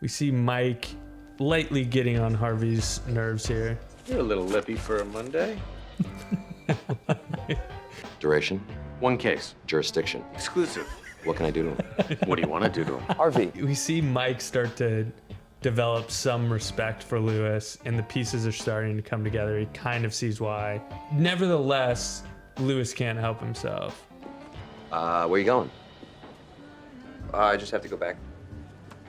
We see Mike lightly getting on Harvey's nerves here. You're a little lippy for a Monday. Duration, 1 case. jurisdiction. Exclusive. What can I do to him? What do you want to do to him? Harvey. We see Mike start to develop some respect for Lewis, and the pieces are starting to come together. He kind of sees why. Nevertheless, Lewis can't help himself. Where you going? I just have to go back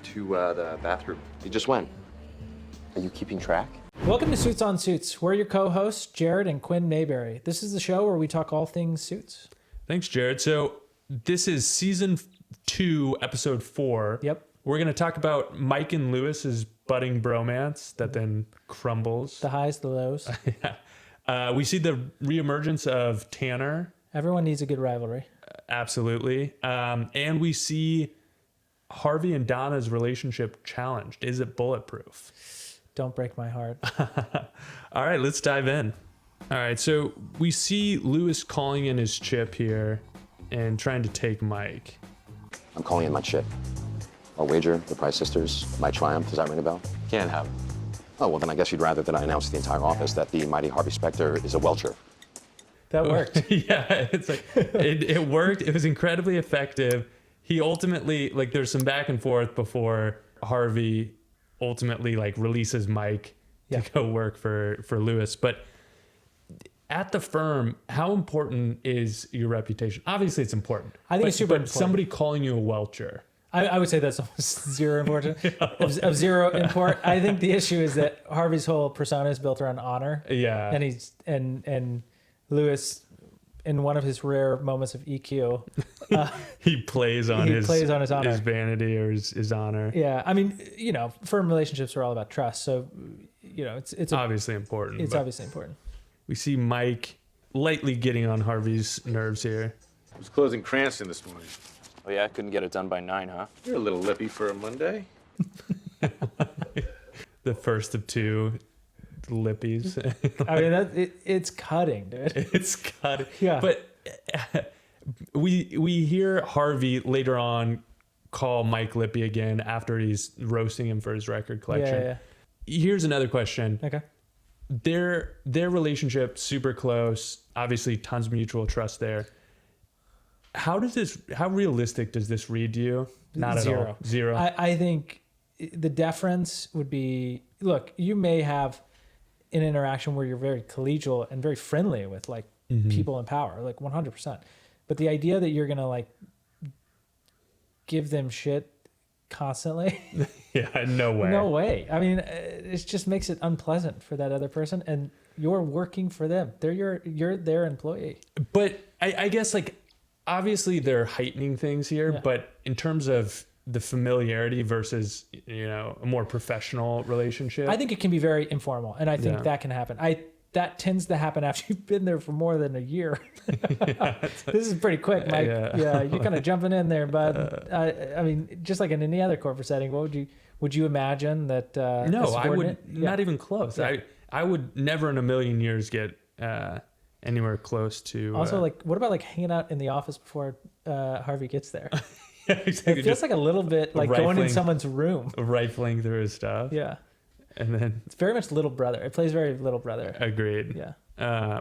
to the bathroom. You just went. Are you keeping track? Welcome to Suits on Suits. We're your co-hosts, Jared and Quinn Mayberry. This is the show where we talk all things suits. Thanks, Jared. So this is season 2, episode 4. Yep. We're going to talk about Mike and Lewis's budding bromance that then crumbles. The highs, the lows. We see the reemergence of Tanner. Everyone needs a good rivalry. Absolutely. And we see Harvey and Donna's relationship challenged. Is it bulletproof? Don't break my heart. All right, let's dive in. All right, so we see Lewis calling in his chip here and trying to take Mike. I'm calling in my chip. Our wager, the Price Sisters, my triumph. Does that ring a bell? Can't have it. Oh, well, then I guess you'd rather that I announce to the entire office that the mighty Harvey Specter is a welcher. That worked. Yeah, it's like it worked. It was incredibly effective. He ultimately, like, there's some back and forth before Harvey ultimately like releases Mike to go work for Lewis. But at the firm, how important is your reputation? Obviously, it's important. I think it's super important. Somebody calling you a welcher. I would say that's almost zero important. of zero import. I think the issue is that Harvey's whole persona is built around honor. Yeah. And he's and Lewis, in one of his rare moments of EQ, he plays on his honor. his vanity or his honor. Yeah, I mean, you know, firm relationships are all about trust. So, you know, it's obviously important. It's obviously important. We see Mike lightly getting on Harvey's nerves here. I was closing Cranston this morning. Oh yeah, I couldn't get it done by 9, huh? You're a little lippy for a Monday. The first of two lippies. I mean, it's cutting, dude. It's cutting. Yeah. But we hear Harvey later on call Mike lippy again after he's roasting him for his record collection. Yeah. Here's another question. Okay. Their relationship super close. Obviously, tons of mutual trust there. How realistic does this read to you? Not at all. Zero. I think the deference would be, look, you may have an interaction where you're very collegial and very friendly with like people in power, like 100%. But the idea that you're going to like give them shit constantly. Yeah, no way. No way. I mean, it just makes it unpleasant for that other person, and you're working for them. You're their employee. But I guess like, obviously they're heightening things here, but in terms of the familiarity versus, you know, a more professional relationship, I think it can be very informal, and I think that can happen. That tends to happen after you've been there for more than a year. This is pretty quick, Mike. Yeah, you're kind of jumping in there, but I mean, just like in any other corporate setting, what would you imagine that? No, I would not even close. Yeah. I would never in a million years get anywhere close to. Also, like, what about like hanging out in the office before Harvey gets there? Yeah, exactly. It feels like a little bit like going in someone's room, rifling through his stuff. Yeah, and then it's very much Little Brother. It plays very Little Brother. Agreed. Yeah.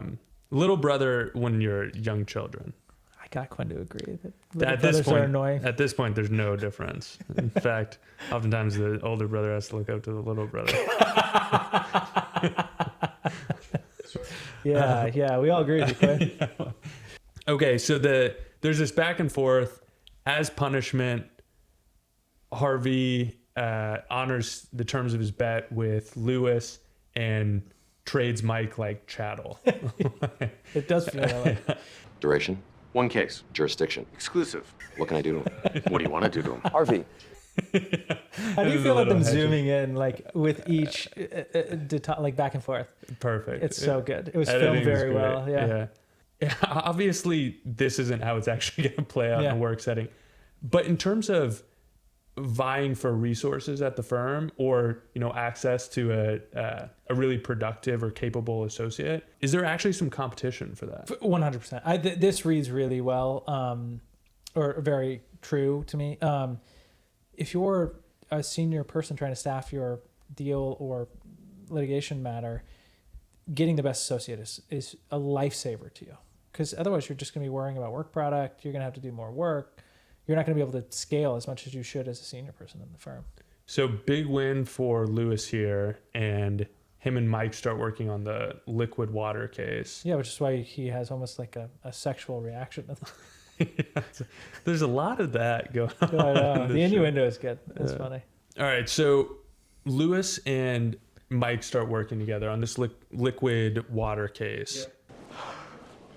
Little Brother when you're young children. I got Quinn to agree that At this point, are annoying. At this point, there's no difference. In fact, oftentimes the older brother has to look up to the little brother. Yeah, we all agree with you, Quinn. Yeah. Okay, so there's this back and forth. As punishment, Harvey honors the terms of his bet with Lewis and trades Mike like chattel. It does feel that way. Duration, 1 case. jurisdiction. Exclusive. What can I do to him? What do you want to do to him? Harvey. How do you feel about them zooming in, like with each, like back and forth? Perfect. It's so good. It was Editing filmed is very great. well. Yeah. Obviously, this isn't how it's actually going to play out in a work setting. But in terms of vying for resources at the firm, or, you know, access to a really productive or capable associate, is there actually some competition for that? 100%. This reads really well, or very true to me. If you're a senior person trying to staff your deal or litigation matter, getting the best associate is a lifesaver to you. Because otherwise you're just going to be worrying about work product. You're going to have to do more work. You're not going to be able to scale as much as you should as a senior person in the firm. So big win for Lewis here, and him and Mike start working on the liquid water case. Yeah, which is why he has almost like a sexual reaction. There's a lot of that going on. I know. in The this show. innuendo is good. It's funny. All right, so Lewis and Mike start working together on this liquid water case.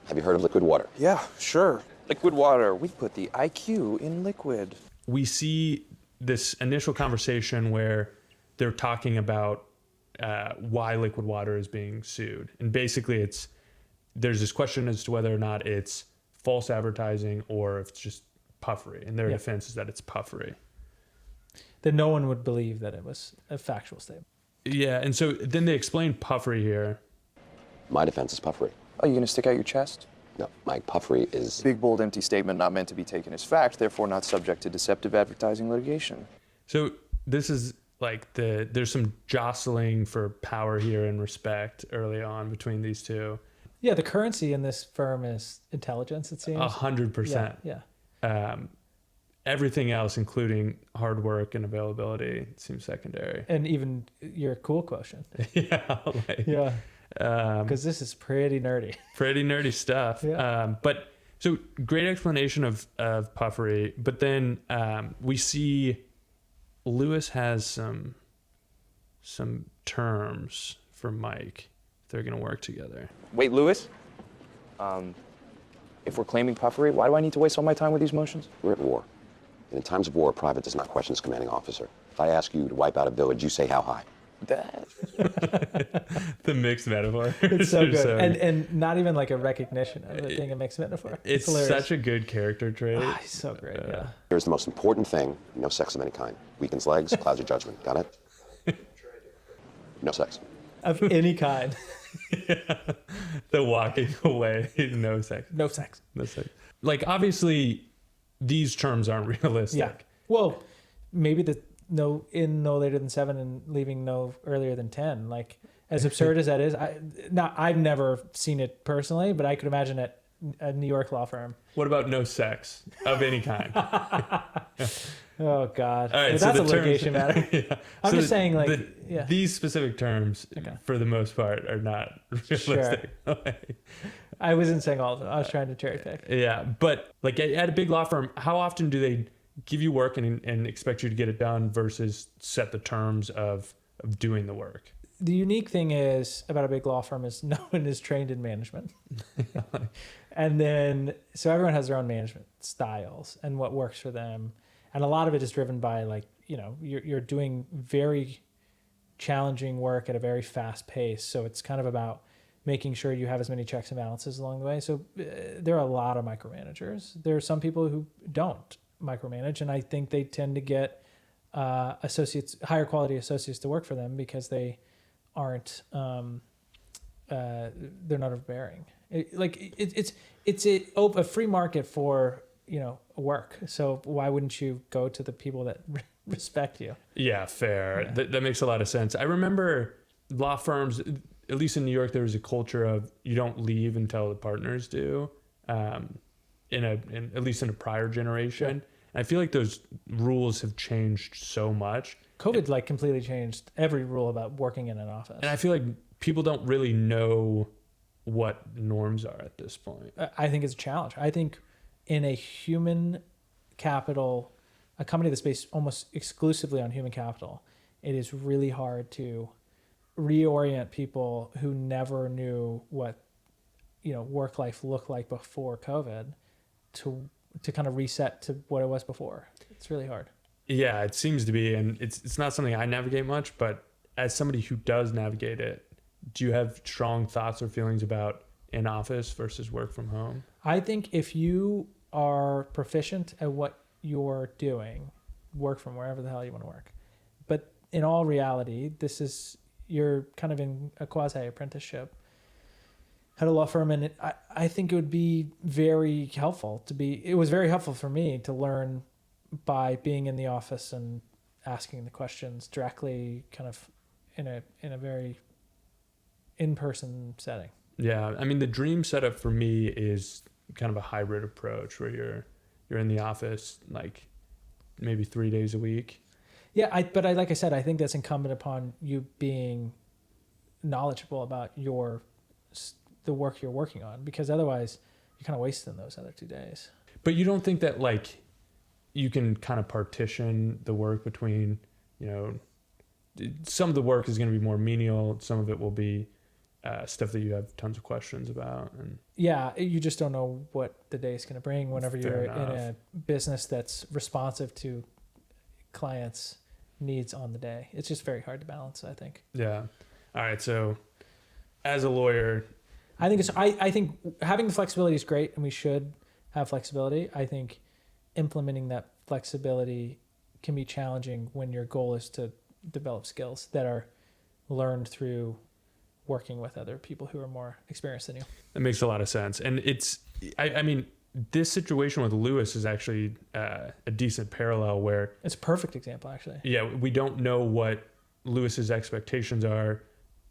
Have you heard of liquid water? Yeah, sure. Liquid water. We put the IQ in liquid. We see this initial conversation where they're talking about why liquid water is being sued. And basically there's this question as to whether or not it's false advertising or if it's just puffery. And their defense is that it's puffery. That no one would believe that it was a factual statement. Yeah, and so then they explain puffery here. My defense is puffery. Oh, you gonna stick out your chest? No, Mike, puffery is... Big, bold, empty statement not meant to be taken as fact, therefore not subject to deceptive advertising litigation. So this is like there's some jostling for power here and respect early on between these two. Yeah, the currency in this firm is intelligence, it seems. 100%. Yeah. Everything else, including hard work and availability, seems secondary. And even your cool quotient. Yeah. Yeah. Because this is pretty nerdy. Pretty nerdy stuff. Yeah. But so great explanation of puffery. But then we see Lewis has some terms for Mike. They're going to work together. Wait, Lewis? If we're claiming puffery, why do I need to waste all my time with these motions? We're at war. And in times of war, a private does not question his commanding officer. If I ask you to wipe out a village, you say how high. That. The mixed metaphor. It's so good. And not even like a recognition of it being a mixed metaphor. It's hilarious. such a good character trait. He's so great, yeah. Here's the most important thing. No sex of any kind. Weakens legs, clouds your judgment. Got it? No sex. Of any kind. The walking away. No sex. No sex. No sex. Like, obviously, these terms aren't realistic. Yeah. Well, maybe the no later than 7 and leaving no earlier than 10. Like, as absurd as that is, I've never seen it personally, but I could imagine at a New York law firm. What about no sex of any kind? Oh God. All right, But so that's the a litigation terms, matter. yeah. I'm So just saying, like, yeah. these specific terms, for the most part, are not realistic. I wasn't saying all of them. I was trying to cherry pick. Yeah, but like at a big law firm, how often do they give you work and expect you to get it done versus set the terms of doing the work? The unique thing is about a big law firm is no one is trained in management. And then, so everyone has their own management styles and what works for them. And a lot of it is driven by, like, you know, you're doing very challenging work at a very fast pace. So it's kind of about making sure you have as many checks and balances along the way. So there are a lot of micromanagers. There are some people who don't micromanage, and I think they tend to get higher quality associates to work for them because they aren't they're not overbearing. It's a free market for, you know, work. So why wouldn't you go to the people that respect you? Yeah, fair. Yeah. That makes a lot of sense. I remember law firms, at least in New York, there was a culture of you don't leave until the partners do. At least in a prior generation. Yeah. I feel like those rules have changed so much. COVID like completely changed every rule about working in an office. And I feel like people don't really know what norms are at this point. I think it's a challenge. I think in a human capital, a company that's based almost exclusively on human capital, it is really hard to reorient people who never knew what, you know, work life looked like before COVID to kind of reset to what it was before. It's really hard. Yeah, it seems to be, and it's not something I navigate much, but as somebody who does navigate it, do you have strong thoughts or feelings about in office versus work from home? I think if you are proficient at what you're doing, work from wherever the hell you want to work. But in all reality, you're kind of in a quasi apprenticeship at a law firm, and I think it would be very helpful it was very helpful for me to learn by being in the office and asking the questions directly, kind of in a very in-person setting. Yeah, I mean, the dream setup for me is kind of a hybrid approach where you're in the office like maybe 3 days a week. Yeah, like I said, I think that's incumbent upon you being knowledgeable about the work you're working on, because otherwise you're kind of wasting those other 2 days. But you don't think that like you can kind of partition the work between, you know, some of the work is going to be more menial, some of it will be stuff that you have tons of questions about, and yeah, you just don't know what the day is going to bring whenever Fair you're enough. in a business that's responsive to clients' needs on the day. It's just very hard to balance, I think. yeah. All right, so as a lawyer, I think having the flexibility is great, and we should have flexibility. I think implementing that flexibility can be challenging when your goal is to develop skills that are learned through working with other people who are more experienced than you. that makes a lot of sense. And I mean, this situation with Lewis is actually a decent parallel where, It's a perfect example, actually. yeah, we don't know what Lewis's expectations are.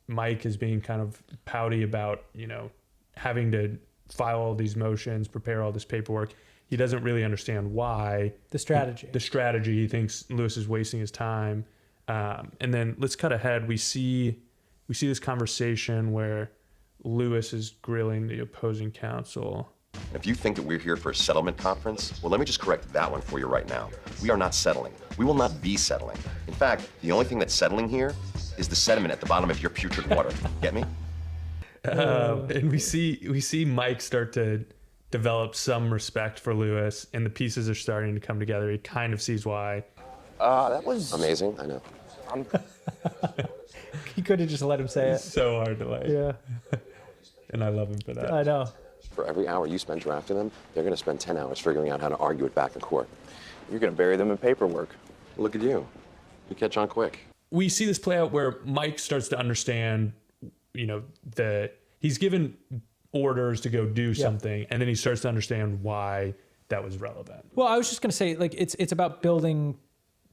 Mike is being kind of pouty about, you know, having to file all these motions, prepare all this paperwork. He doesn't really understand why. The strategy. The strategy. He thinks Lewis is wasting his time. And then let's cut ahead. We see this conversation where Lewis is grilling the opposing counsel. If you think that we're here for a settlement conference, well, let me just correct that one for you right now. We are not settling. We will not be settling. In fact, the only thing that's settling here is the sediment at the bottom of your putrid water. Get me? And we see Mike start to develop some respect for Lewis, and the pieces are starting to come together. He kind of sees why. That was Amazing, I know. He could have just let him say it. So hard to like. Yeah, And I love him for that. I know. For every hour you spend drafting them, they're going to spend 10 hours figuring out how to argue it back in court. You're going to bury them in paperwork. Look at you. You catch on quick. We see this play out where Mike starts to understand, you know, he's given orders to go do something, and then he starts to understand why that was relevant. Well, I was just going to say, like, it's about building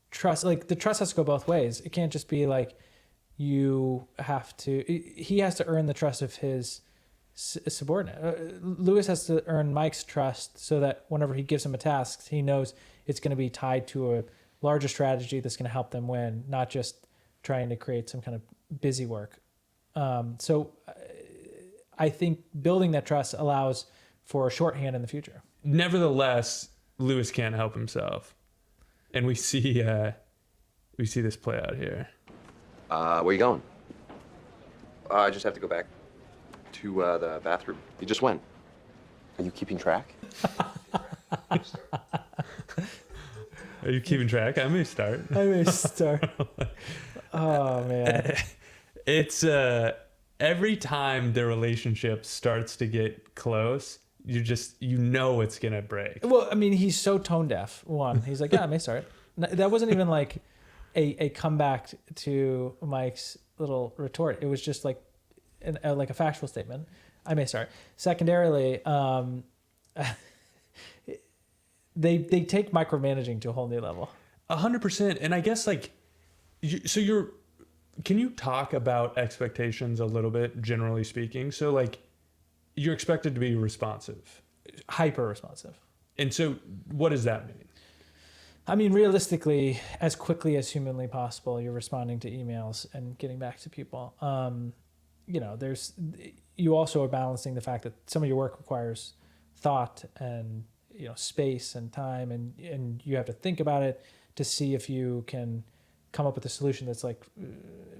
trust. Like, the trust has to go both ways. It can't just be like he has to earn the trust of his subordinate. Lewis has to earn Mike's trust so that whenever he gives him a task, he knows it's going to be tied to a larger strategy that's going to help them win, not just trying to create some kind of busy work. So I think building that trust allows for a shorthand in the future. Nevertheless, Lewis can't help himself, and we see this play out here. Where you going? I just have to go back to the bathroom. You just went. Are you keeping track? Are you keeping track? I may start. Oh man. It's every time the relationship starts to get close, you know it's gonna break. Well, I mean, he's so tone deaf. One, he's like, yeah, I may start. That wasn't even like a comeback to Mike's little retort. It was just like like a factual statement. I may start. Secondarily, they take micromanaging to a whole new level. 100%. And I guess like, can you talk about expectations a little bit, generally speaking? So like, you're expected to be responsive. Hyper responsive. And so what does that mean? I mean, realistically, as quickly as humanly possible, you're responding to emails and getting back to people. You also are balancing the fact that some of your work requires thought and, you know, space and time, and you have to think about it to see if you can come up with a solution that's like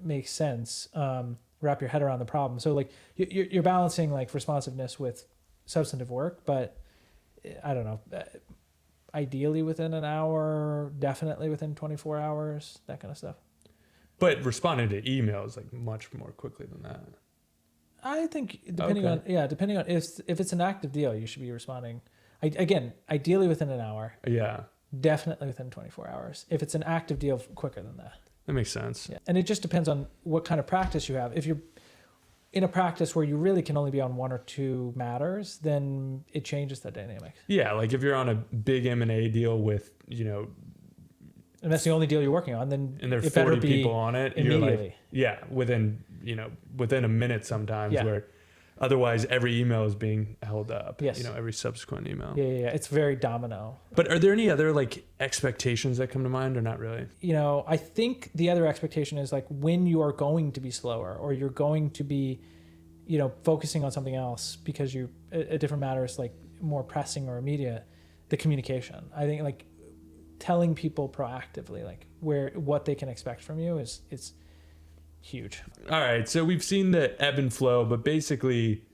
makes sense. Wrap your head around the problem. So like you're balancing like responsiveness with substantive work, but I don't know. Ideally within an hour, definitely within 24 hours, that kind of stuff. But responding to emails like much more quickly than that. I think depending on if it's an active deal, you should be responding. Again, ideally within an hour. Yeah. Definitely within 24 hours. If it's an active deal, quicker than that. That makes sense. Yeah. And it just depends on what kind of practice you have. If you're in a practice where you really can only be on one or two matters, then it changes the dynamic. Yeah, like if you're on a big M&A deal with, and that's the only deal you're working on, then and there are it better 40 be people on it, you're immediately. like, within a minute sometimes, where otherwise every email is being held up. Yes. Every subsequent email. Yeah. It's very domino. But are there any other like expectations that come to mind, or not really? I think the other expectation is like when you are going to be slower, or you're going to be, focusing on something else because a different matter is like more pressing or immediate, the communication. I think like telling people proactively like what they can expect from you it's huge. All right, so we've seen the ebb and flow, but basically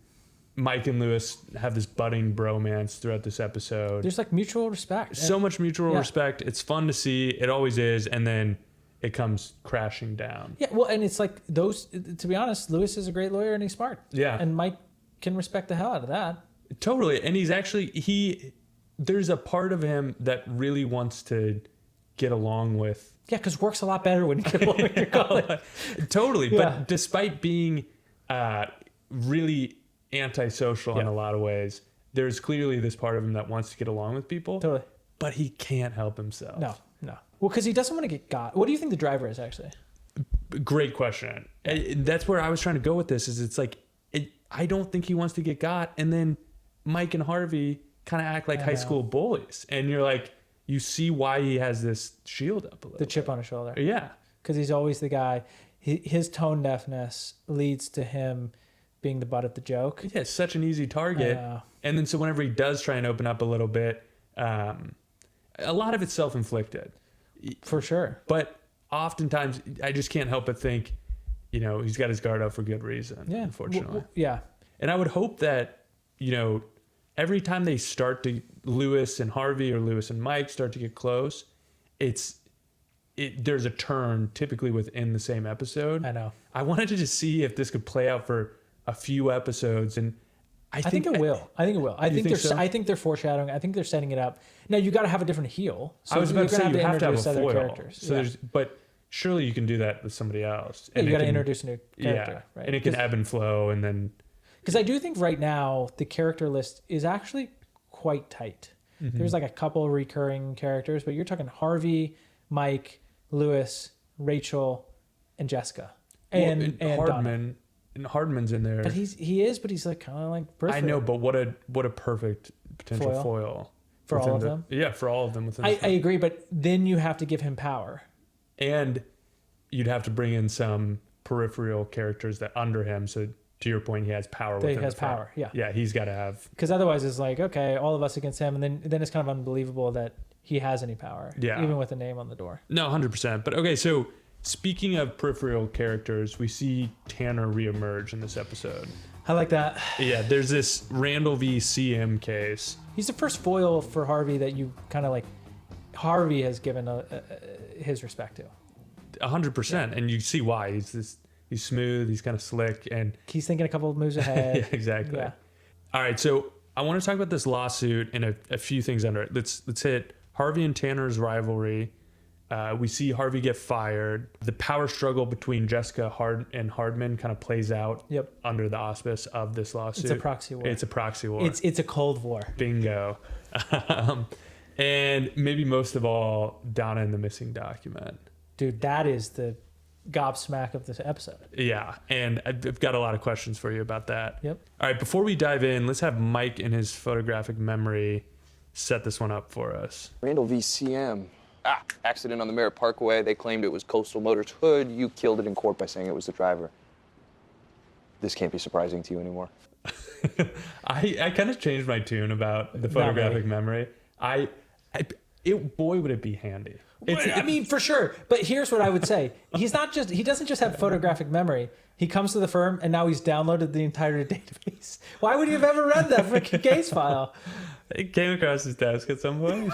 Mike and Lewis have this budding bromance throughout this episode. There's like mutual respect. So much mutual respect. It's fun to see. It always is. And then it comes crashing down. Yeah, well, and it's like those, to be honest, Lewis is a great lawyer and he's smart. Yeah. And Mike can respect the hell out of that. Totally. And he's actually, there's a part of him that really wants to get along with. Yeah, because work's a lot better when you get along with your colleague. Totally. Yeah. But despite being really antisocial in a lot of ways, there's clearly this part of him that wants to get along with people. Totally. But he can't help himself. No. Well, because he doesn't want to get got. What do you think the driver is actually? Great question. That's where I was trying to go with this. Is it's like I don't think he wants to get got, and then Mike and Harvey kind of act like high school bullies, and you're like, you see why he has this shield up a little. The chip on his shoulder. Yeah, because he's always the guy. His tone deafness leads to him being the butt of the joke. Yeah, it's such an easy target. And then so whenever he does try and open up a little bit, a lot of it's self-inflicted. For sure. But oftentimes, I just can't help but think, he's got his guard up for good reason, unfortunately. Yeah. And I would hope that, every time they start to, Lewis and Harvey or Lewis and Mike start to get close, there's a turn typically within the same episode. I know. I wanted to just see if this could play out for a few episodes, and I think it will. I think they're foreshadowing. I think they're setting it up. Now you got to have a different heel. So I was about to say you have to have a other foil. characters. So but surely you can do that with somebody else. And you got to introduce a new character, right? And it can ebb and flow, and then. Because I do think right now the character list is actually quite tight. Mm-hmm. There's like a couple recurring characters, but you're talking Harvey, Mike, Lewis, Rachel, and Jessica, and Hardman. Donna. And Hardman's in there. But he's like kind of like peripheral. I know, but what a perfect potential foil for all of them. Yeah, for all of them. I agree, but then you have to give him power, and you'd have to bring in some peripheral characters that under him. So to your point, he has power. He has power. Yeah, he's got to have. Because otherwise, it's like okay, all of us against him, and then it's kind of unbelievable that he has any power. Yeah, even with a name on the door. No, 100%. But okay, so. Speaking of peripheral characters, we see Tanner reemerge in this episode. I like that. Yeah, there's this Randall v. CM case. He's the first foil for Harvey that you kind of like. Harvey has given his respect to. 100%, and you see why. He's smooth. He's kind of slick, and he's thinking a couple of moves ahead. Yeah, exactly. Yeah. All right, so I want to talk about this lawsuit and a few things under it. Let's hit Harvey and Tanner's rivalry. We see Harvey get fired. The power struggle between Jessica and Hardman kind of plays out under the auspice of this lawsuit. It's a proxy war. It's a proxy war. It's a Cold War. Bingo. And maybe most of all, Donna and the missing document. Dude, that is the gobsmack of this episode. Yeah, and I've got a lot of questions for you about that. Yep. All right, before we dive in, let's have Mike and his photographic memory set this one up for us. Randall v. CM. Accident on the Merritt Parkway. They claimed it was Coastal Motors' hood. You killed it in court by saying it was the driver. This can't be surprising to you anymore. I kind of changed my tune about the photographic memory. Boy, would it be handy. I mean, for sure. But here's what I would say. He doesn't just have photographic memory. He comes to the firm and now he's downloaded the entire database. Why would you have ever read that freaking case file? It came across his desk at some point.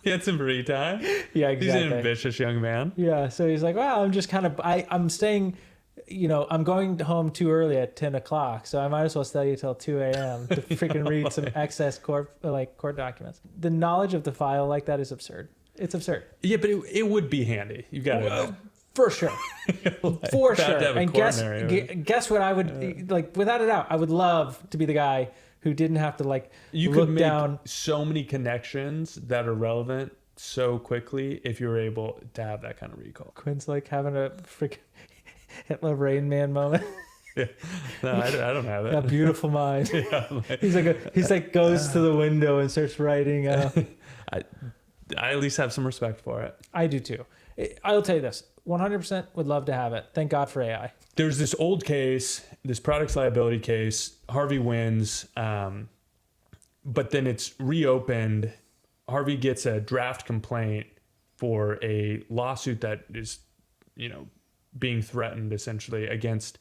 He had some free time. Yeah, exactly. He's an ambitious young man. Yeah, so he's like, well, I'm just kind of, I'm staying, I'm going home too early at 10 o'clock, so I might as well stay till 2 a.m. to freaking read some excess court documents. The knowledge of the file like that is absurd. It's absurd. Yeah, but it would be handy. You've got to know. For sure. For sure. And guess what I would, like, without a doubt, I would love to be the guy who didn't have to, like, you look could make down. So many connections that are relevant so quickly if you're able to have that kind of recall. Quinn's like having a freaking Hitler Rain Man moment. Yeah. No, I don't have That it. beautiful mind. Yeah, like, he's like goes to the window and starts writing. I at least have some respect for it. I do too. I'll tell you this: 100% would love to have it. Thank God for AI. There's this old case, this products liability case. Harvey wins, but then it's reopened. Harvey gets a draft complaint for a lawsuit that is, being threatened essentially against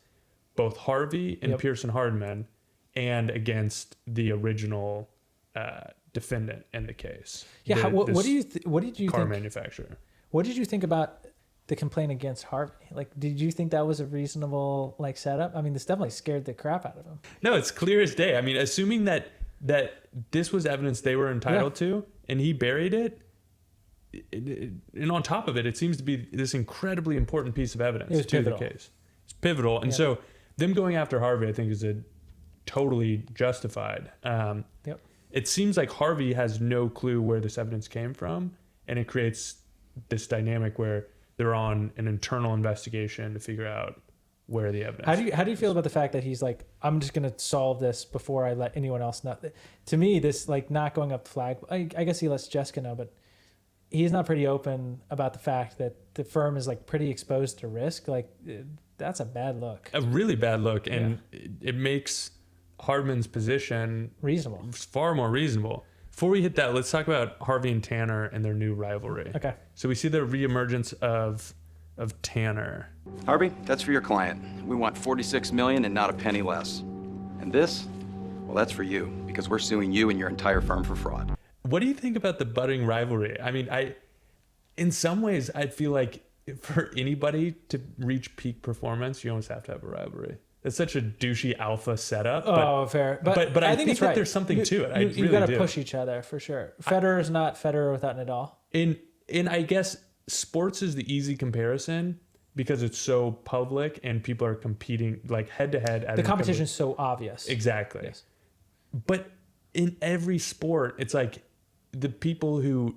both Harvey and Pearson Hardman, and against the original defendant in the case. Yeah. What did you car think? manufacturer? What did you think about the complaint against Harvey? Like, did you think that was a reasonable setup? I mean, this definitely scared the crap out of him. No, it's clear as day. I mean, assuming that this was evidence they were entitled to, and he buried it, and on top of it, it seems to be this incredibly important piece of evidence to the case. It's pivotal, and so them going after Harvey, I think, is totally justified. It seems like Harvey has no clue where this evidence came from, and it creates this dynamic where they're on an internal investigation to figure out where the evidence. How do you feel about the fact that he's like, I'm just gonna solve this before I let anyone else know? To me, this not going up the flag. I guess he lets Jessica know, but he's not pretty open about the fact that the firm is pretty exposed to risk. That's a bad look. A really bad look, and it makes Hardman's position reasonable, far more reasonable. Before we hit that, let's talk about Harvey and Tanner and their new rivalry. Okay. So we see the reemergence of Tanner. Harvey, that's for your client. We want $46 million and not a penny less. And this, well, that's for you, because we're suing you and your entire firm for fraud. What do you think about the budding rivalry? I mean, in some ways, I feel like for anybody to reach peak performance, you almost have to have a rivalry. It's such a douchey alpha setup. Fair. But I think it's that right. there's something to it. You got to push each other for sure. Federer's not Federer without Nadal. And I guess sports is the easy comparison because it's so public and people are competing head to head. The competition is so obvious. Exactly. Yes. But in every sport, it's the people who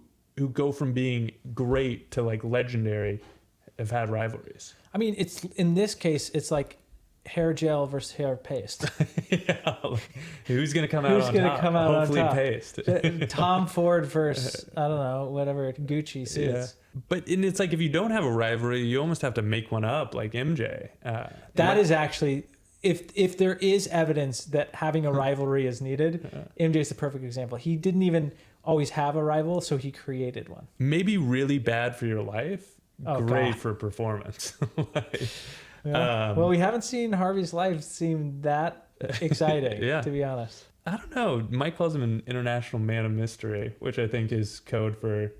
go from being great to legendary have had rivalries. I mean, it's in this case, it's like hair gel versus hair paste. Yeah, who's gonna come out on top? Hopefully paste. Tom Ford versus I don't know, whatever Gucci suits. Yeah. But it's if you don't have a rivalry, you almost have to make one up, like MJ. That is actually, if there is evidence that having a rivalry is needed, MJ is the perfect example. He didn't even always have a rival, so he created one. Maybe really bad for your life, great God. for performance. Well, we haven't seen Harvey's life seem that exciting, to be honest. I don't know. Mike calls him an international man of mystery, which I think is code for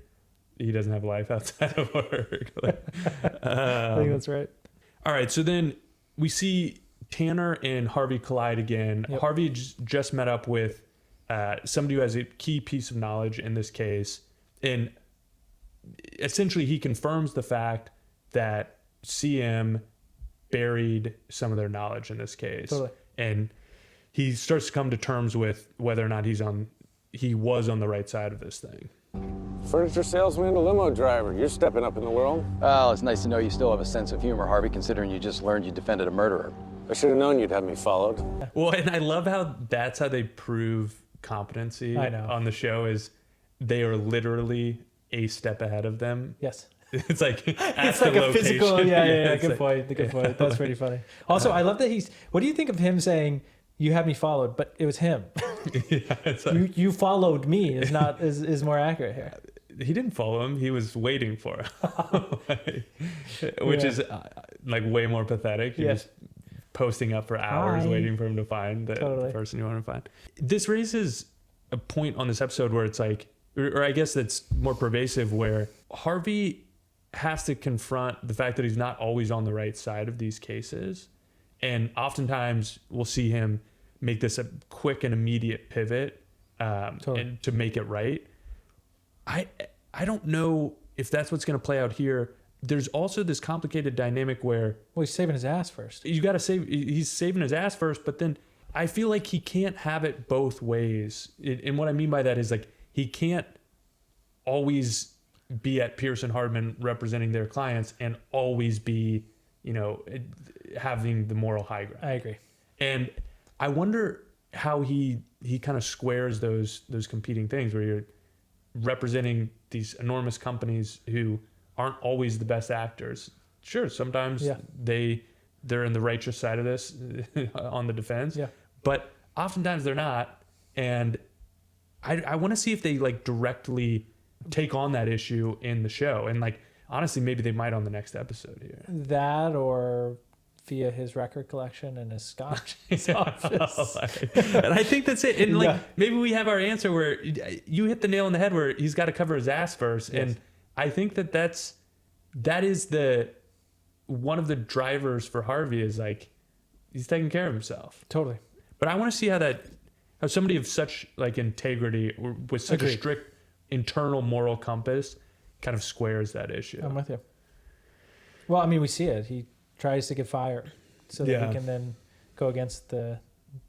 he doesn't have a life outside of work. I think that's right. All right, so then we see Tanner and Harvey collide again. Yep. Harvey just met up with somebody who has a key piece of knowledge in this case, and essentially he confirms the fact that CM buried some of their knowledge in this case. Totally. And he starts to come to terms with whether or not he was on the right side of this thing. Furniture salesman to limo driver. You're stepping up in the world. Well, it's nice to know you still have a sense of humor, Harvey, considering you just learned you defended a murderer. I should have known you'd have me followed. Well, and I love how that's how they prove competency on the show is they are literally a step ahead of them. Yes. It's like It's like a physical, good point. That's pretty funny. Also, I love that what do you think of him saying, you had me followed, but it was him? It's you followed me is more accurate here. He didn't follow him. He was waiting for him, which is way more pathetic. You're just posting up for hours waiting for him to find the person you want to find. This raises a point on this episode where it's or I guess that's more pervasive, where Harvey has to confront the fact that he's not always on the right side of these cases. And oftentimes we'll see him make this a quick and immediate pivot and to make it right. I don't know if that's what's going to play out here. There's also this complicated dynamic where... Well, he's saving his ass first. You got to save... He's saving his ass first, but then I feel like he can't have it both ways. And what I mean by that is he can't always be at Pearson Hardman representing their clients and always be, having the moral high ground. I agree. And I wonder how he kind of squares those competing things where you're representing these enormous companies who aren't always the best actors. Sure, sometimes they're in the righteous side of this on the defense, but oftentimes they're not. And I want to see if they like directly take on that issue in the show. And like, honestly, maybe they might on the next episode here. That or via his record collection and his scotch office. And I think that's it. And like, maybe we have our answer where you hit the nail on the head where he's got to cover his ass first. Yes. And I think that is one of the drivers for Harvey is like, he's taking care of himself. Totally. But I want to see how somebody of such like integrity or with such a strict internal moral compass kind of squares that issue. I'm with you. Well, I mean, we see it. He tries to get fired so that he can then go against the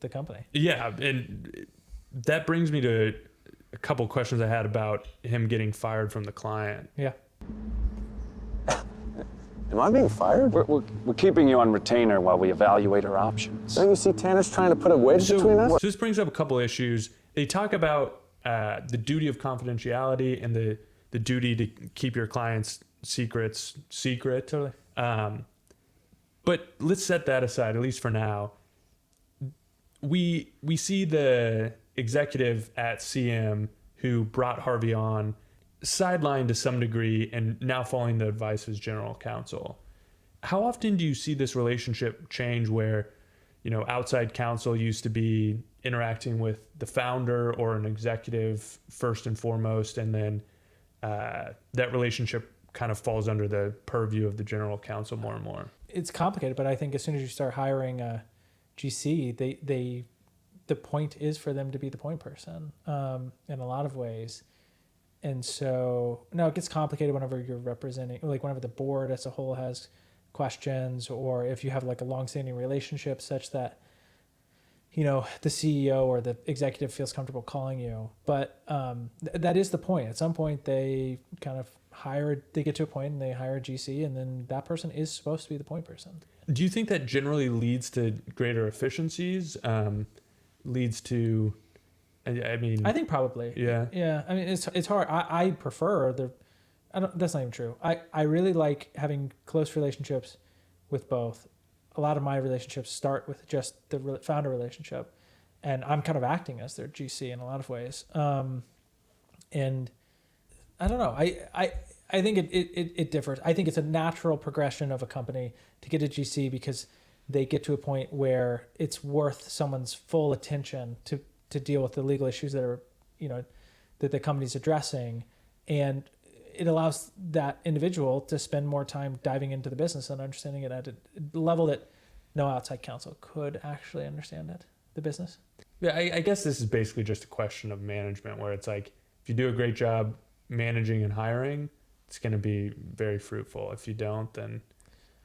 company. Yeah, and that brings me to a couple of questions I had about him getting fired from the client. Yeah. Am I being fired? We're keeping you on retainer while we evaluate our options. Don't you see Tanner's trying to put a wedge between us? So this brings up a couple issues. They talk about the duty of confidentiality and the duty to keep your clients' secrets secret. Totally. But let's set that aside, at least for now. We see the executive at CM who brought Harvey on sidelined to some degree and now following the advice of his general counsel. How often do you see this relationship change where, outside counsel used to be interacting with the founder or an executive first and foremost, and then that relationship kind of falls under the purview of the general counsel more and more? It's complicated, but I think as soon as you start hiring a GC, the point is for them to be the point person in a lot of ways. And so, no, it gets complicated whenever you're representing, like whenever the board as a whole has questions, or if you have like a long-standing relationship such that, the CEO or the executive feels comfortable calling you. But that is the point. At some point, they kind of they get to a point and they hire a GC, and then that person is supposed to be the point person. Do you think that generally leads to greater efficiencies? Leads to... I think probably. Yeah. Yeah. I mean, it's hard. I prefer that's not even true. I really like having close relationships with both. A lot of my relationships start with just the founder relationship, and I'm kind of acting as their GC in a lot of ways. And I don't know. I think it differs. I think it's a natural progression of a company to get a GC because they get to a point where it's worth someone's full attention to deal with the legal issues that are, that the company's addressing. And it allows that individual to spend more time diving into the business and understanding it at a level that no outside counsel could actually understand the business. Yeah, I guess this is basically just a question of management where it's like, if you do a great job managing and hiring, it's going to be very fruitful. If you don't, then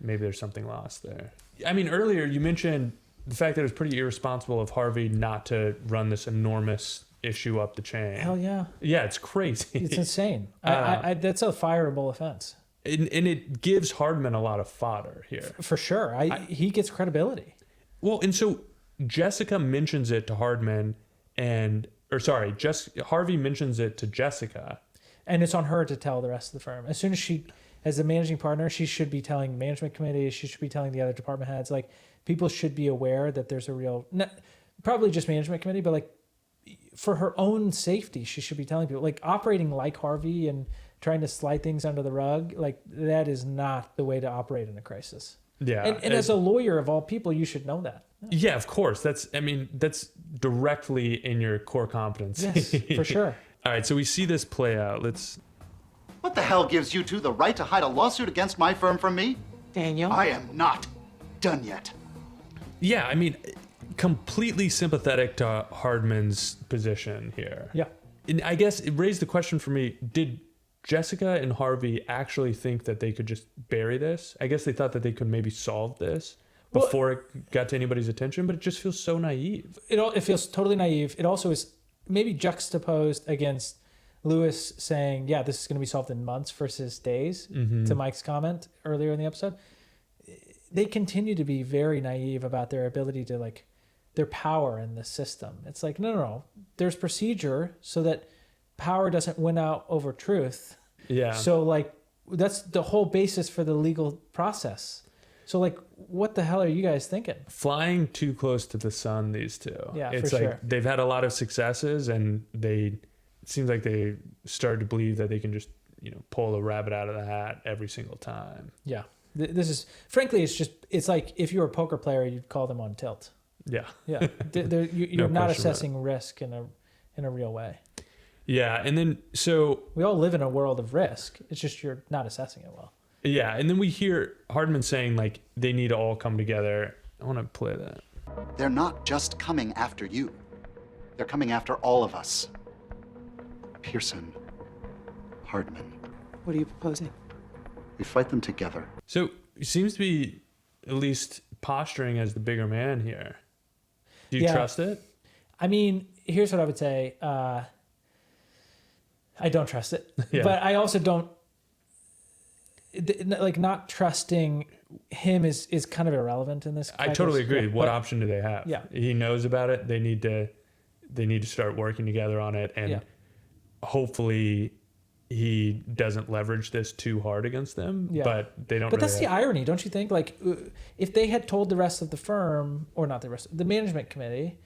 maybe there's something lost there. I mean, earlier you mentioned the fact that it was pretty irresponsible of Harvey not to run this enormous issue up the chain. Hell yeah. Yeah, it's crazy. It's insane. That's a fireable offense. And it gives Hardman a lot of fodder here. For sure. He gets credibility. Well, and so Jessica mentions it to Hardman Harvey mentions it to Jessica. And it's on her to tell the rest of the firm. As soon as as the managing partner, she should be telling the management committee, she should be telling the other department heads, like, people should be aware that there's probably just management committee, but like for her own safety, she should be telling people, like, operating like Harvey and trying to slide things under the rug. Like, that is not the way to operate in a crisis. Yeah. And as a lawyer of all people, you should know that. Yeah, of course. That's directly in your core competency. Yes, for sure. All right. So we see this play out. What the hell gives you two the right to hide a lawsuit against my firm from me? Daniel? I am not done yet. Yeah, I mean, completely sympathetic to Hardman's position here. Yeah. And I guess it raised the question for me, did Jessica and Harvey actually think that they could just bury this? I guess they thought that they could maybe solve this before it got to anybody's attention, but it just feels so naive. It feels totally naive. It also is maybe juxtaposed against Lewis saying, yeah, this is going to be solved in months versus days, to Mike's comment earlier in the episode, they continue to be very naive about their ability to like their power in the system. It's like, no. There's procedure so that power doesn't win out over truth. Yeah. So like, that's the whole basis for the legal process. So like, what the hell are you guys thinking? Flying too close to the sun, these two. Yeah, it's for like sure. they've had a lot of successes, and it seems like they started to believe that they can just, pull a rabbit out of the hat every single time. Yeah. This is, frankly, it's like if you were a poker player, you'd call them on tilt. Yeah. Yeah. You're No not question about assessing risk in a real way. Yeah. And then, so. We all live in a world of risk. It's just you're not assessing it well. Yeah. And then we hear Hardman saying, like, they need to all come together. I want to play that. They're not just coming after you. They're coming after all of us. Pearson, Hardman. What are you proposing? We fight them together. So he seems to be at least posturing as the bigger man here. Do you trust it? I mean, here's what I would say. I don't trust it. Yeah. But I also don't, like, not trusting him is kind of irrelevant in this. I totally agree. What option do they have? Yeah. He knows about it. They need to start working together on it. And hopefully he doesn't leverage this too hard against them, but they don't. But that's the irony, don't you think? Like, if they had told the rest of the firm, or not the rest, the management committee,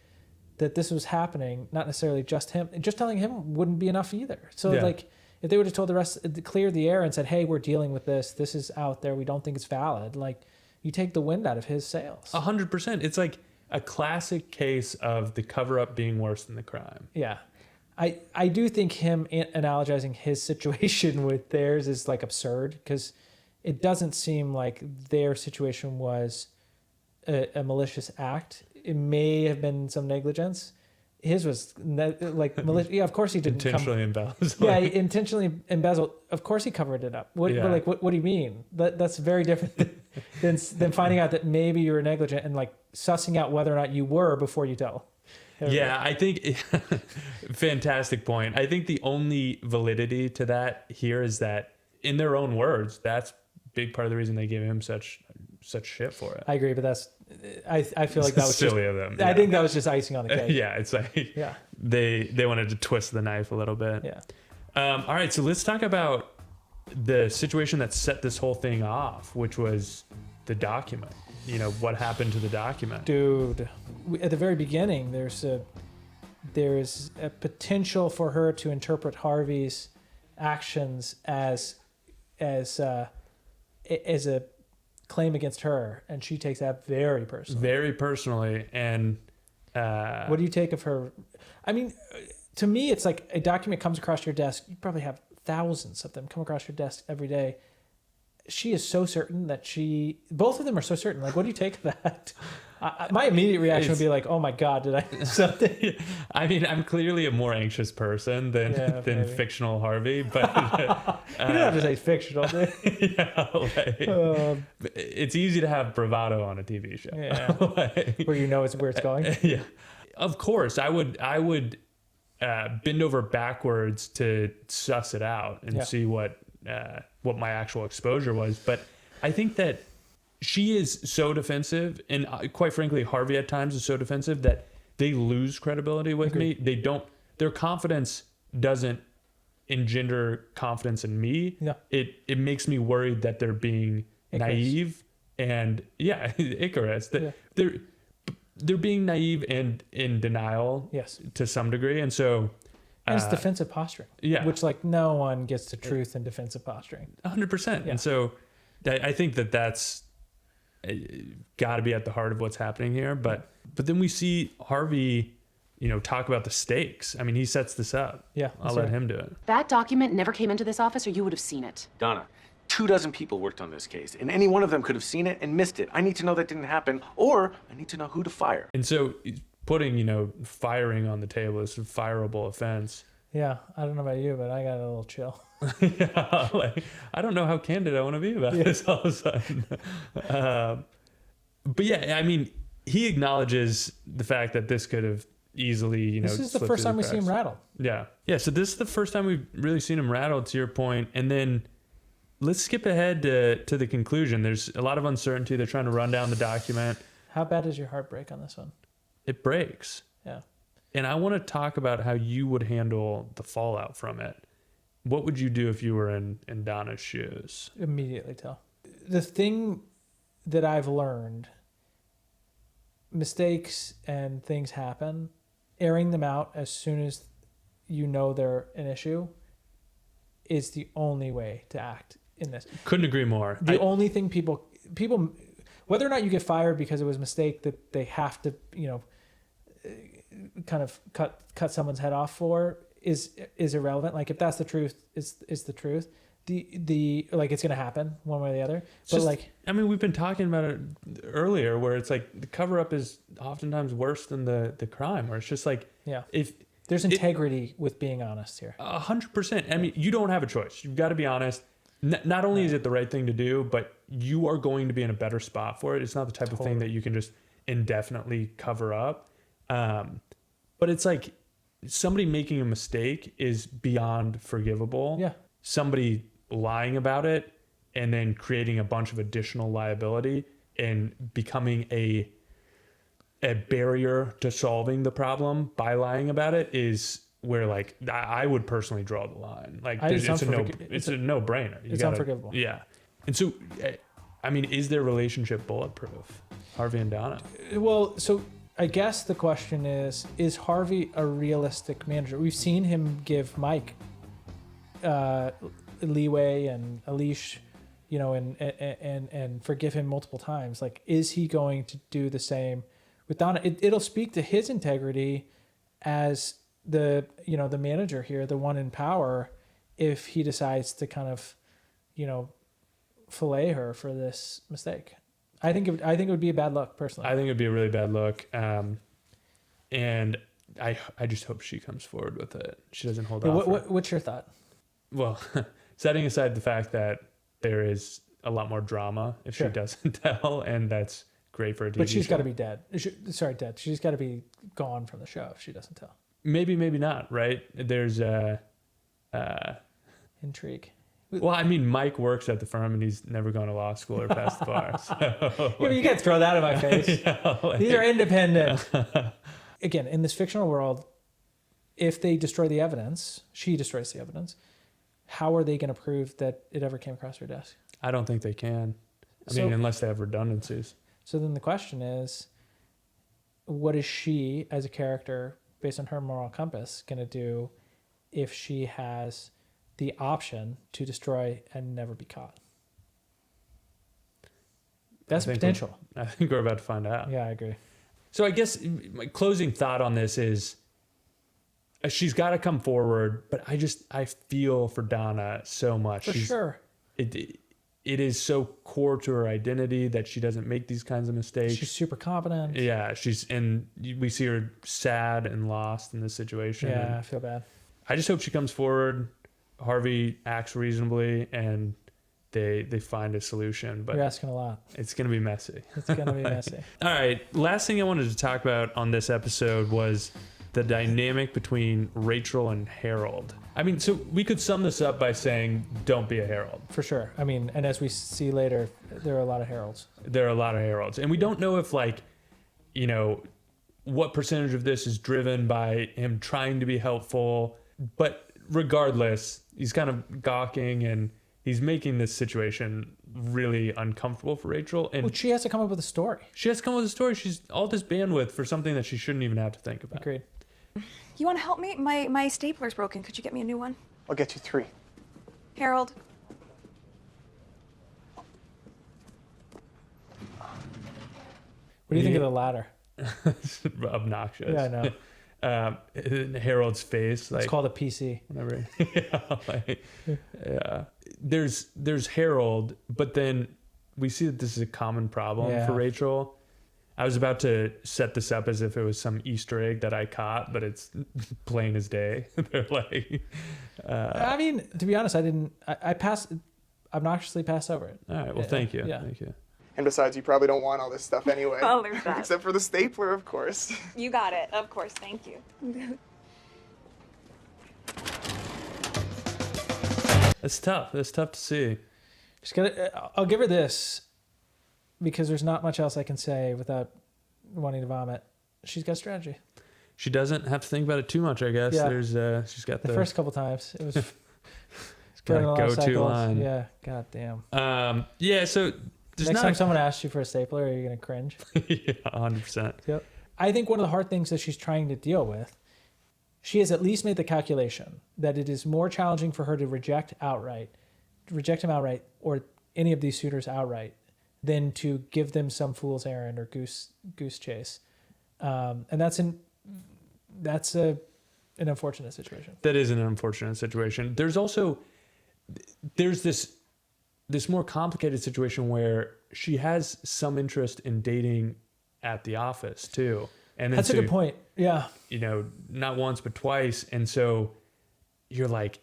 that this was happening, not necessarily just him, just telling him wouldn't be enough either. So like, if they would have told the rest, cleared the air and said, hey, we're dealing with this. This is out there. We don't think it's valid. Like, you take the wind out of his sails. 100%. It's like a classic case of the cover up being worse than the crime. Yeah. I do think him analogizing his situation with theirs is like absurd, because it doesn't seem like their situation was a malicious act. It may have been some negligence. His was like malicious. Yeah, of course he didn't intentionally embezzled. Yeah, he intentionally embezzled. Of course he covered it up. What do you mean? That's very different than finding out that maybe you were negligent and like sussing out whether or not you were before you tell. Yeah, I think fantastic point. I think the only validity to that here is that, in their own words, that's a big part of the reason they gave him such shit for it. I agree, but I feel like that was silly just, of them. Yeah. I think that was just icing on the cake. Yeah, it's like they wanted to twist the knife a little bit. Yeah. All right, so let's talk about the situation that set this whole thing off, which was the document. What happened to the document? Dude, at the very beginning, there's a potential for her to interpret Harvey's actions as a claim against her, and she takes that very personally. Very personally, and what do you take of her? I mean, to me, it's like a document comes across your desk. You probably have thousands of them come across your desk every day. She is so certain that both of them are so certain. Like, what do you take of that? My immediate reaction would be like, oh my God, did I do something? I mean, I'm clearly a more anxious person than fictional Harvey, but you don't have to say fictional. It's easy to have bravado on a TV show. Yeah. Where where it's going. Yeah. Of course, I would bend over backwards to suss it out and see what my actual exposure was. But I think that she is so defensive, and quite frankly, Harvey at times is so defensive that they lose credibility with me. Their confidence doesn't engender confidence in me. Yeah. It makes me worried that they're being naive and Icarus. They're being naive and in denial to some degree. And so, and it's defensive posturing, which like no one gets to truth in defensive posturing. 100%. And so I think that's got to be at the heart of what's happening here. But then we see Harvey, talk about the stakes. I mean, he sets this up. Yeah. I'll let him do it. That document never came into this office, or you would have seen it. Donna, 24 people worked on this case, and any one of them could have seen it and missed it. I need to know that didn't happen, or I need to know who to fire. And so putting, firing on the table is a fireable offense. Yeah, I don't know about you, but I got a little chill. I don't know how candid I want to be about this all of a sudden. But I mean, he acknowledges the fact that this could have easily, you know. This is the slip first through time we see him cracks. rattled. Yeah. So this is the first time we've really seen him rattled, to your point. And then let's skip ahead to the conclusion. There's a lot of uncertainty. They're trying to run down the document. How bad is your heart break on this one? It breaks. Yeah. And I want to talk about how you would handle the fallout from it. What would you do if you were in Donna's shoes? Immediately tell. The thing that I've learned, mistakes and things happen, airing them out as soon as you know they're an issue is the only way to act in this. Couldn't agree more. The only thing people, whether or not you get fired because it was a mistake that they have to, you know, kind of cut someone's head off for is irrelevant. Like if that's the truth, is the truth. The like it's gonna happen one way or the other. But like, I mean, we've been talking about it earlier, where it's like the cover up is oftentimes worse than the crime. Where it's just like, yeah, if there's integrity with being honest here. 100%. I mean, you don't have a choice. You've got to be honest. Not only is it the right thing to do, but you are going to be in a better spot for it. It's not the type of thing that you can just indefinitely cover up. But it's like somebody making a mistake is beyond forgivable. Yeah. Somebody lying about it and then creating a bunch of additional liability and becoming a barrier to solving the problem by lying about it is where, like, I would personally draw the line. Like, it's a no-brainer. It's unforgivable. Yeah. And so, I mean, is their relationship bulletproof, Harvey and Donna? Well, so I guess the question is Harvey a realistic manager? We've seen him give Mike leeway and a leash, you know, and forgive him multiple times. Like, is he going to do the same with Donna? It'll speak to his integrity as the manager here, the one in power, if he decides to kind of, you know, fillet her for this mistake. I think it would be a bad look, personally. I think it'd be a really bad look. And I just hope she comes forward with it. She doesn't hold off. What's your thought? Well, setting aside the fact that there is a lot more drama if she doesn't tell, and that's great for a TV But she's show. got to be dead. Dead. She's got to be gone from the show if she doesn't tell. Maybe not, right? There's intrigue. Well, I mean, Mike works at the firm and he's never gone to law school or passed the bar. So, yeah, but you can't throw that in my face. These are independent. Again, in this fictional world, if they destroy the evidence, she destroys the evidence, how are they going to prove that it ever came across her desk? I don't think they can. I mean, unless they have redundancies. So then the question is, what is she, as a character, based on her moral compass, going to do if she has the option to destroy and never be caught? That's potential. I think we're about to find out. Yeah, I agree. So I guess my closing thought on this is she's got to come forward, but I feel for Donna so much. For sure. It is so core to her identity that she doesn't make these kinds of mistakes. She's super competent. Yeah, and we see her sad and lost in this situation. Yeah, I feel bad. I just hope she comes forward. Harvey acts reasonably and they find a solution. But you're asking a lot. It's going to be messy. It's going to be messy. All right. Last thing I wanted to talk about on this episode was the dynamic between Rachel and Harold. I mean, so we could sum this up by saying, don't be a Harold. For sure. I mean, and as we see later, there are a lot of Harolds. There are a lot of Harolds. And we don't know if, like, you know, what percentage of this is driven by him trying to be helpful. But regardless, he's kind of gawking and he's making this situation really uncomfortable for Rachel. And well, she has to come up with a story. She has to come up with a story. She's all this bandwidth for something that she shouldn't even have to think about. Agreed. You want to help me? My stapler's broken. Could you get me a new one? I'll get you 3. Harold. What do you think of the latter? Obnoxious. Yeah, I know. Harold's face, like, it's called a PC. Whatever. Yeah. There's Harold, but then we see that this is a common problem for Rachel. I was about to set this up as if it was some Easter egg that I caught, but it's plain as day. They're like, I mean, to be honest, I obnoxiously passed over it. All right. Well, thank you. Yeah. Thank you. And besides, you probably don't want all this stuff anyway. Well, there's that. Except for the stapler, of course. You got it. Of course. Thank you. It's tough. It's tough to see. Just gotta, I'll give her this because there's not much else I can say without wanting to vomit. She's got strategy. She doesn't have to think about it too much, I guess. Yeah. There's she's got the first couple times. It was got a go-to line. Yeah, goddamn. Yeah, so next time someone asks you for a stapler, are you gonna cringe? Yeah, 100%. Yep. I think one of the hard things that she's trying to deal with, she has at least made the calculation that it is more challenging for her to reject him outright, or any of these suitors outright, than to give them some fool's errand or goose chase, and that's an unfortunate situation. That is an unfortunate situation. There's this more complicated situation where she has some interest in dating at the office too. And then that's a good point. Yeah. You know, not once, but twice. And so you're like,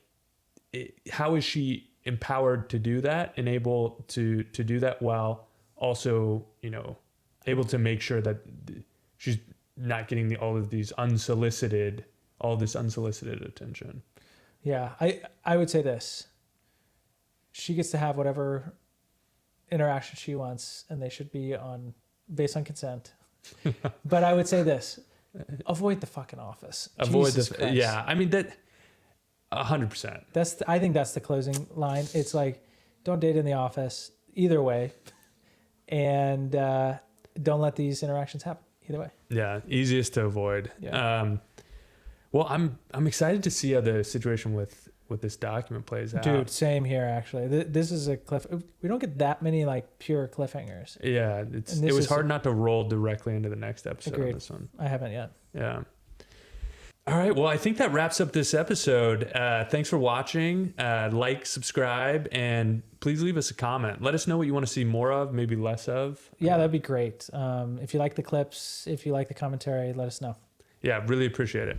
how is she empowered to do that and able to do that while also, you know, able to make sure that she's not getting all this unsolicited attention? Yeah. I would say this. She gets to have whatever interaction she wants, and they should be based on consent. But I would say this: avoid the fucking office. Yeah. I mean, that 100%. I think that's the closing line. It's like, don't date in the office either way, and don't let these interactions happen either way. Yeah, easiest to avoid. Yeah. Well, I'm excited to see how the situation with this document plays out. Dude, same here actually. This is a cliff. We don't get that many like pure cliffhangers. Yeah, it was hard not to roll directly into the next episode Agreed. on this one. I haven't yet. Yeah. All right. Well, I think that wraps up this episode. Thanks for watching. Like, subscribe, and please leave us a comment. Let us know what you want to see more of, maybe less of. Yeah, that'd be great. If you like the clips, if you like the commentary, let us know. Yeah, really appreciate it.